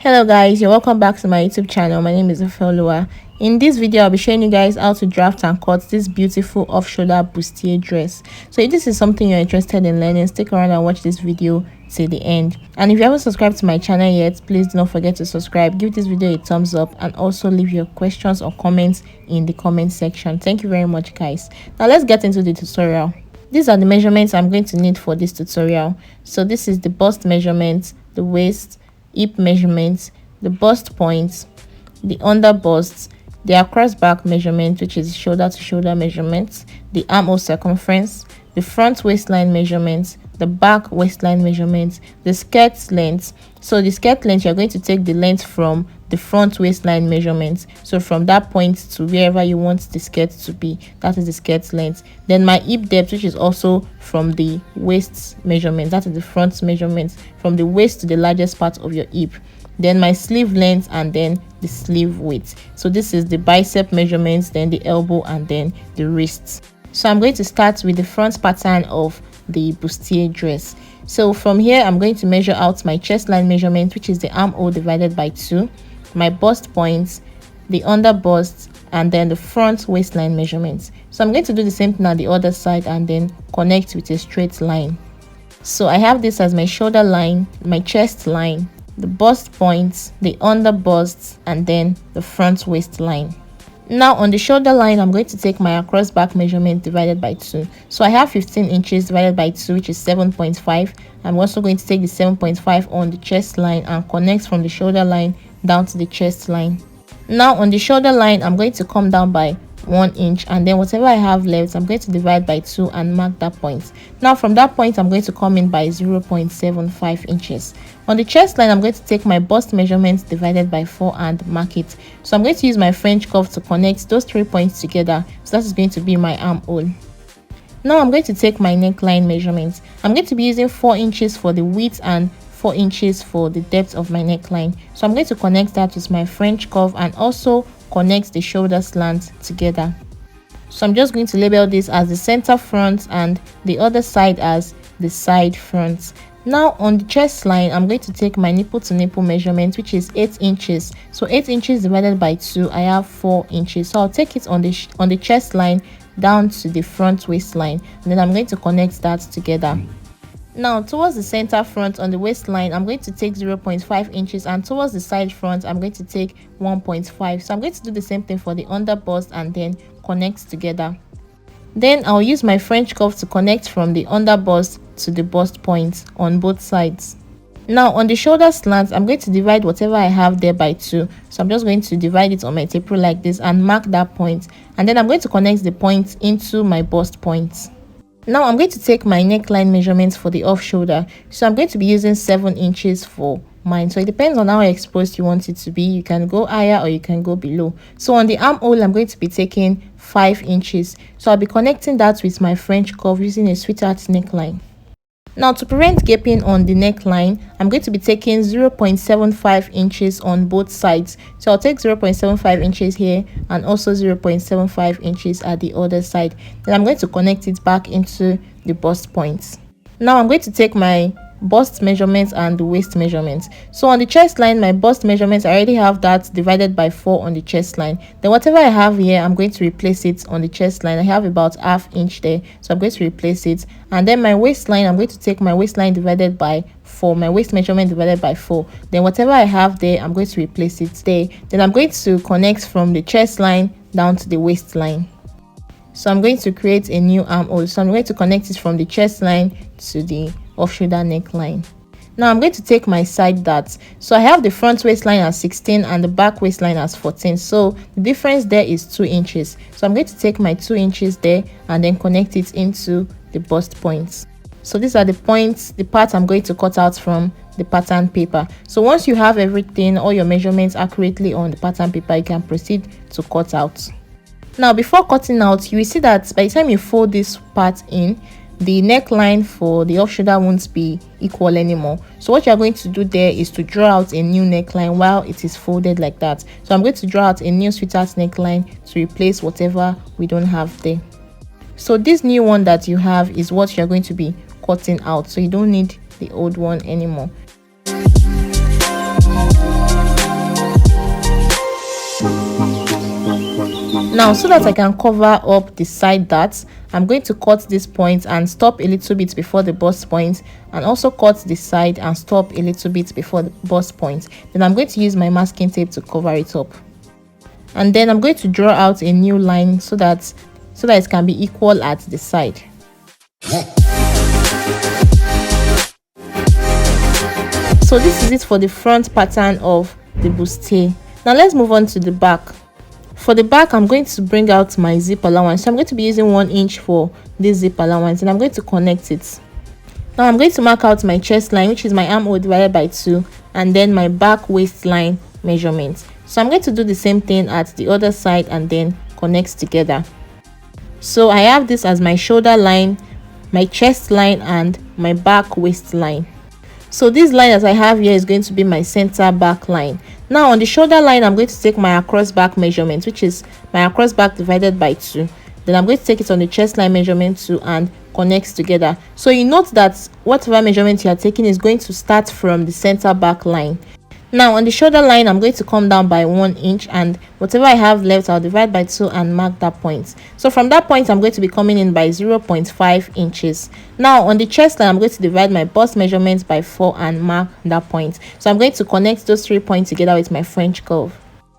Hello guys, you're welcome back to my YouTube channel. My name is Ofelua. In this video I'll be showing you guys how to draft and cut this beautiful off-shoulder bustier dress. So if this is something you're interested in learning, stick around and watch this video till the end. And if you haven't subscribed to my channel yet, please do not forget to subscribe, give this video a thumbs up, and also leave your questions or comments in the comment section. Thank you very much guys. Now let's get into the tutorial. These are the measurements I'm going to need for this tutorial. So this is the bust measurement, the waist, hip measurements, the bust points, the under bust, the across back measurement, which is shoulder to shoulder measurements, the armhole circumference, the front waistline measurements, the back waistline measurements, the skirt length. So the skirt length, you're going to take the length from the front waistline measurements, so from that point to wherever you want the skirt to be, that is the skirt length. Then my hip depth, which is also from the waist measurement, that is the front measurement, from the waist to the largest part of your hip. Then my sleeve length, and then the sleeve width. So this is the bicep measurements, then the elbow, and then the wrists. So I'm going to start with the front pattern of the bustier dress. So from here I'm going to measure out my chest line measurement, which is the armhole divided by 2, my bust points, the under bust, and then the front waistline measurements. So I'm going to do the same thing on the other side and then connect with a straight line. So I have this as my shoulder line, my chest line, the bust points, the under bust, and then the front waistline. Now on the shoulder line, I'm going to take my across back measurement divided by 2. So I have 15 inches divided by 2, which is 7.5. I'm also going to take the 7.5 on the chest line and connect from the shoulder line down to the chest line. Now on the shoulder line, I'm going to come down by 1 inch, and then whatever I have left, I'm going to divide by 2 and mark that point. Now from that point, I'm going to come in by 0.75 inches. On the chest line, I'm going to take my bust measurement divided by 4 and mark it. So I'm going to use my French curve to connect those 3 points together. So that is going to be my armhole. Now I'm going to take my neckline measurements. I'm going to be using 4 inches for the width and 4 inches for the depth of my neckline. So I'm going to connect that with my French curve and also connect the shoulder slant together. So I'm just going to label this as the center front and the other side as the side front. Now on the chest line, I'm going to take my nipple to nipple measurement, which is 8 inches. So 8 inches divided by 2, I have 4 inches. So I'll take it on the chest line down to the front waistline, and then I'm going to connect that together. Now towards the center front on the waistline, I'm going to take 0.5 inches, and towards the side front, I'm going to take 1.5. So I'm going to do the same thing for the under bust and then connect together. Then I'll use my French curve to connect from the under bust to the bust point on both sides. Now on the shoulder slant, I'm going to divide whatever I have there by 2. So I'm just going to divide it on my tape rule like this and mark that point, and then I'm going to connect the point into my bust points. Now I'm going to take my neckline measurements for the off shoulder. So I'm going to be using 7 inches for mine. So it depends on how exposed you want it to be. You can go higher or you can go below. So on the armhole, I'm going to be taking 5 inches. So I'll be connecting that with my French curve using a sweetheart neckline. Now to prevent gaping on the neckline, I'm going to be taking 0.75 inches on both sides. So I'll take 0.75 inches here and also 0.75 inches at the other side. Then I'm going to connect it back into the bust points. Now I'm going to take my bust measurements and the waist measurements. So on the chest line, my bust measurements, I already have that divided by 4 on the chest line. Then whatever I have here, I'm going to replace it on the chest line. I have about ½ inch there, so I'm going to replace it. And then my waistline, I'm going to take my waistline divided by 4, my waist measurement divided by 4. Then whatever I have there, I'm going to replace it there. Then I'm going to connect from the chest line down to the waistline. So I'm going to create a new armhole. So I'm going to connect it from the chest line to the off shoulder neckline. Now I'm going to take my side darts. So I have the front waistline as 16 and the back waistline as 14. So the difference there is 2 inches. So I'm going to take my 2 inches there and then connect it into the bust points. So these are the points, the parts I'm going to cut out from the pattern paper. So once you have everything, all your measurements accurately on the pattern paper, you can proceed to cut out. Now before cutting out, you will see that by the time you fold this part in, the neckline for the off shoulder won't be equal anymore. So what you're going to do there is to draw out a new neckline while it is folded like that. So I'm going to draw out a new sweetheart neckline to replace whatever we don't have there. So this new one that you have is what you're going to be cutting out, so you don't need the old one anymore. Now, so that I can cover up the side darts, I'm going to cut this point and stop a little bit before the bust point, and also cut the side and stop a little bit before the bust point. Then I'm going to use my masking tape to cover it up, and then I'm going to draw out a new line so that it can be equal at the side. So this is it for the front pattern of the bustier. Now let's move on to the back. For the back, I'm going to bring out my zip allowance. So I'm going to be using 1 inch for this zip allowance, and I'm going to connect it. Now I'm going to mark out my chest line, which is my armhole divided by 2, and then my back waistline measurement. So I'm going to do the same thing at the other side and then connect together. So I have this as my shoulder line, my chest line, and my back waistline. So this line that I have here is going to be my center back line. Now on the shoulder line, I'm going to take my across back measurement, which is my across back divided by 2. Then I'm going to take it on the chest line measurement too and connect together. So you note that whatever measurement you are taking is going to start from the center back line. Now on the shoulder line, I'm going to come down by 1 inch, and whatever I have left, I'll divide by 2 and mark that point. So from that point, I'm going to be coming in by 0.5 inches. Now on the chest line, I'm going to divide my bust measurements by 4 and mark that point. So I'm going to connect those 3 points together with my French curve.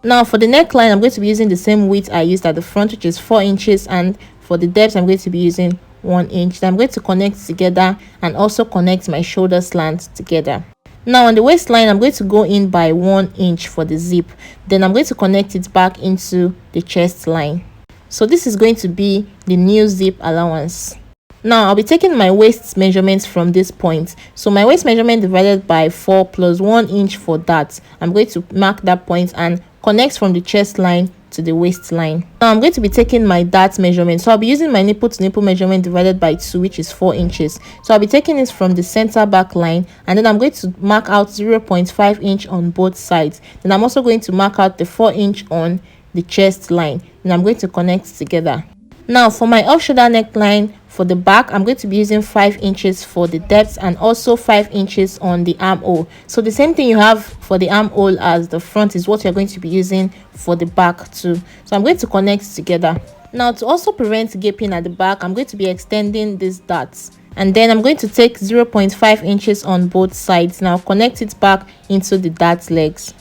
Now for the neckline, I'm going to be using the same width I used at the front, which is 4 inches, and for the depth, I'm going to be using 1 inch. Then I'm going to connect together and also connect my shoulder slant together. Now on the waistline, I'm going to go in by 1 inch for the zip. Then I'm going to connect it back into the chest line. So this is going to be the new zip allowance. Now I'll be taking my waist measurements from this point. So my waist measurement divided by 4 plus 1 inch for that. I'm going to mark that point and connect from the chest line to the waistline. Now I'm going to be taking my dart measurement. So I'll be using my nipple to nipple measurement divided by 2, which is 4 inches. So I'll be taking it from the center back line, and then I'm going to mark out 0.5 inch on both sides. Then I'm also going to mark out the 4 inch on the chest line, and I'm going to connect together. Now for my off shoulder neckline, for the back, I'm going to be using 5 inches for the depth and also 5 inches on the armhole. So the same thing you have for the armhole as the front is what you're going to be using for the back too. So I'm going to connect together. Now to also prevent gaping at the back, I'm going to be extending these darts, and then I'm going to take 0.5 inches on both sides. Now connect it back into the dart legs.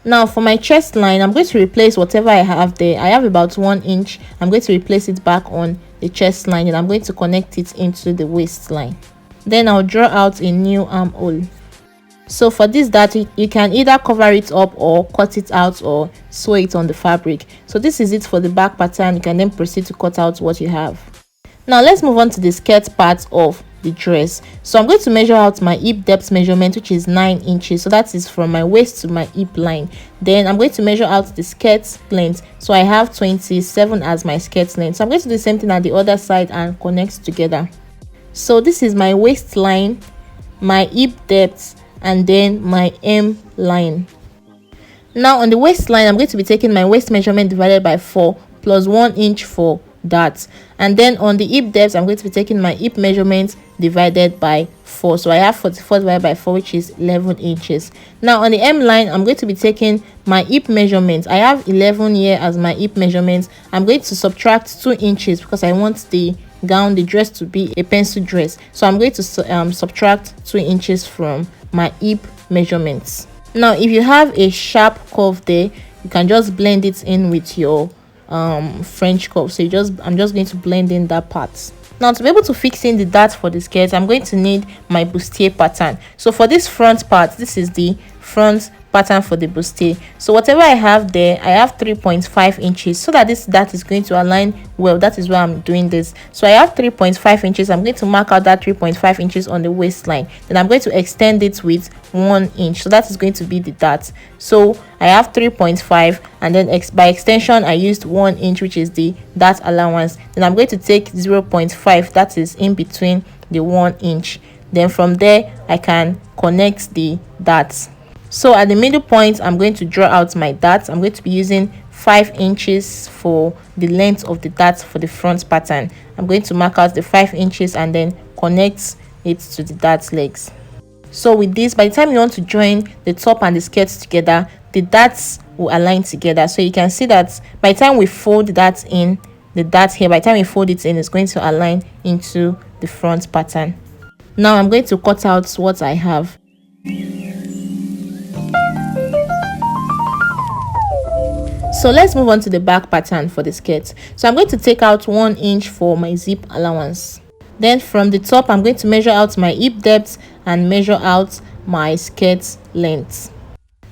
Now for my chest line, I'm going to replace whatever I have there. I have about 1 inch. I'm going to replace it back on the chest line, and I'm going to connect it into the waistline. Then I'll draw out a new armhole. So for this dart, you can either cover it up or cut it out or sew it on the fabric. So this is it for the back pattern. You can then proceed to cut out what you have. Now let's move on to the skirt part of the dress. So I'm going to measure out my hip depth measurement, which is 9 inches. So that is from my waist to my hip line. Then I'm going to measure out the skirt length. So I have 27 as my skirt length. So I'm going to do the same thing at the other side and connect together. So this is my waistline, my hip depth, and then my hem line. Now on the waistline, I'm going to be taking my waist measurement divided by 4 plus 1 inch for that, and then on the hip depth, I'm going to be taking my hip measurement divided by 4. So I have 44 divided by 4, which is 11 inches. Now on the hem line, I'm going to be taking my hip measurement. I have 11 here as my hip measurement. I'm going to subtract 2 inches because I want the dress to be a pencil dress. So I'm going to subtract 2 inches from my hip measurements. Now if you have a sharp curve there, you can just blend it in with your French curve. So I'm just going to blend in that part. Now to be able to fix in the dart for the skirt, I'm going to need my bustier pattern. So for this front part, this is the front pattern for the bustier. So whatever I have there, I have 3.5 inches so that this dart is going to align well. That is why I'm doing this. So I have 3.5 inches. I'm going to mark out that 3.5 inches on the waistline. Then I'm going to extend it with 1 inch. So that is going to be the dart. So I have 3.5, and then by extension I used 1 inch, which is the dart allowance. Then I'm going to take 0.5, that is in between the 1 inch. Then from there I can connect the darts. So at the middle point, I'm going to draw out my darts. I'm going to be using 5 inches for the length of the darts for the front pattern. I'm going to mark out the 5 inches and then connect it to the dart legs. So with this, by the time you want to join the top and the skirts together, the darts will align together. So you can see that by the time we fold that in, the dart here, by the time we fold it in, it's going to align into the front pattern. Now I'm going to cut out what I have. So let's move on to the back pattern for the skirt. So I'm going to take out 1 inch for my zip allowance. Then from the top, I'm going to measure out my hip depth and measure out my skirt length.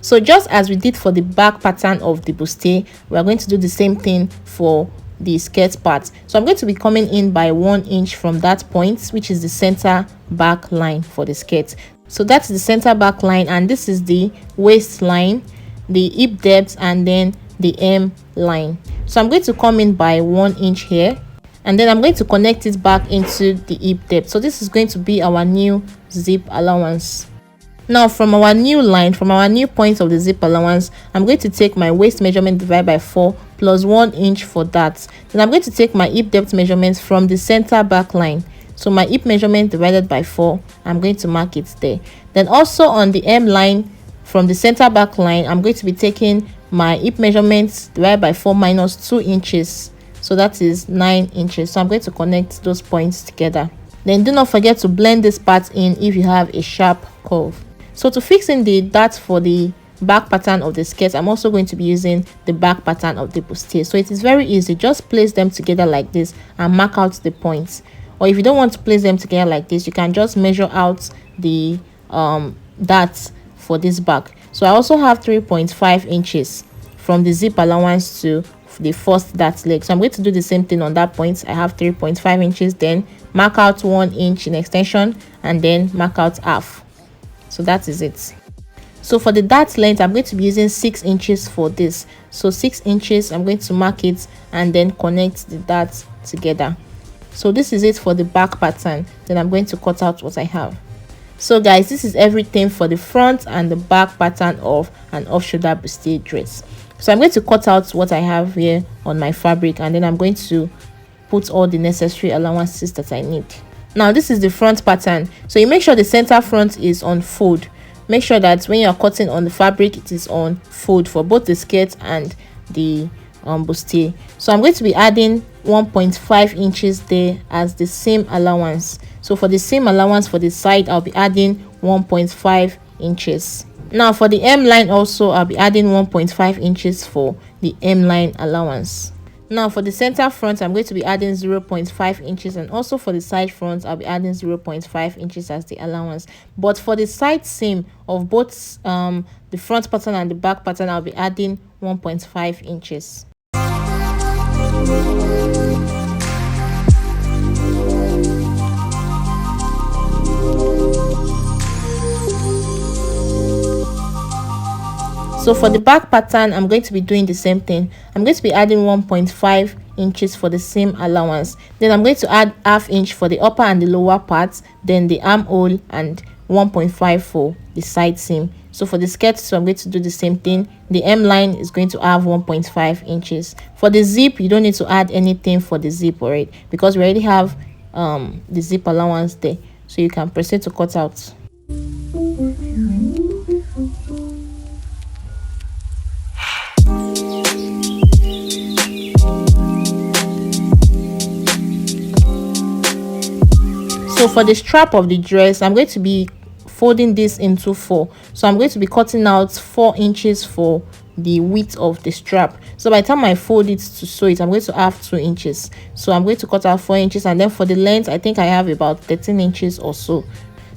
So just as we did for the back pattern of the bustier, we are going to do the same thing for the skirt part. So I'm going to be coming in by 1 inch from that point, which is the center back line for the skirt. So that's the center back line, and this is the waistline, the hip depth, and then the hem line. So I'm going to come in by 1 inch here, and then I'm going to connect it back into the hip depth. So this is going to be our new zip allowance. Now from our new line, from our new point of the zip allowance, I'm going to take my waist measurement divided by 4 plus 1 inch for that. Then I'm going to take my hip depth measurements from the center back line. So my hip measurement divided by 4, I'm going to mark it there. Then also on the hem line, from the center back line, I'm going to be taking my hip measurements divided by 4 minus 2 inches. So that is 9 inches. So I'm going to connect those points together. Then do not forget to blend this part in if you have a sharp curve. So to fix in the dart for the back pattern of the skirt, I'm also going to be using the back pattern of the bustier. So it is very easy. Just place them together like this and mark out the points. Or if you don't want to place them together like this, you can just measure out the darts for this back. So I also have 3.5 inches from the zip allowance to the first dart leg. So I'm going to do the same thing on that point. I have 3.5 inches, then mark out 1 inch in extension, and then mark out half. So that is it. So for the dart length, I'm going to be using 6 inches for this. So 6 inches, I'm going to mark it and then connect the darts together. So this is it for the back pattern. Then I'm going to cut out what I have. So guys, this is everything for the front and the back pattern of an off-shoulder bustier dress. So I'm going to cut out what I have here on my fabric, and then I'm going to put all the necessary allowances that I need. Now this is the front pattern. So you make sure the center front is on fold. Make sure that when you're cutting on the fabric, it is on fold for both the skirt and the bustier. So I'm going to be adding 1.5 inches there as the same allowance. So for the same allowance for the side, I'll be adding 1.5 inches. Now for the hem line also, I'll be adding 1.5 inches for the hem line allowance. Now for the center front, I'm going to be adding 0.5 inches, and also for the side front, I'll be adding 0.5 inches as the allowance. But for the side seam of both the front pattern and the back pattern, I'll be adding 1.5 inches. So for the back pattern, I'm going to be doing the same thing. I'm going to be adding 1.5 inches for the same allowance. Then I'm going to add ½ inch for the upper and the lower parts, then the armhole, and 1.5 for the side seam. So for the skirt, so I'm going to do the same thing. The hem line is going to have 1.5 inches. For the zip, you don't need to add anything for the zip, alright, because we already have the zip allowance there. So you can proceed to cut out. So for the strap of the dress, I'm going to be folding this into 4. So I'm going to be cutting out 4 inches for the width of the strap. So by the time I fold it to sew it, I'm going to have 2 inches. So I'm going to cut out 4 inches, and then for the length, I think I have about 13 inches or so.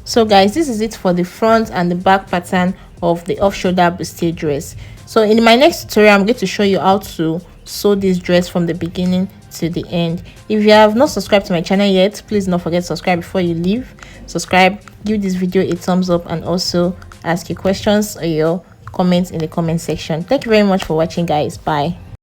So guys, this is it for the front and the back pattern of the off-shoulder bustier dress. So in my next tutorial, I'm going to show you how to sew this dress from the beginning to the end. If you have not subscribed to my channel yet, please don't forget to subscribe before you leave. Subscribe, give this video a thumbs up, and also ask your questions or your comments in the comment section. Thank you very much for watching, guys. Bye.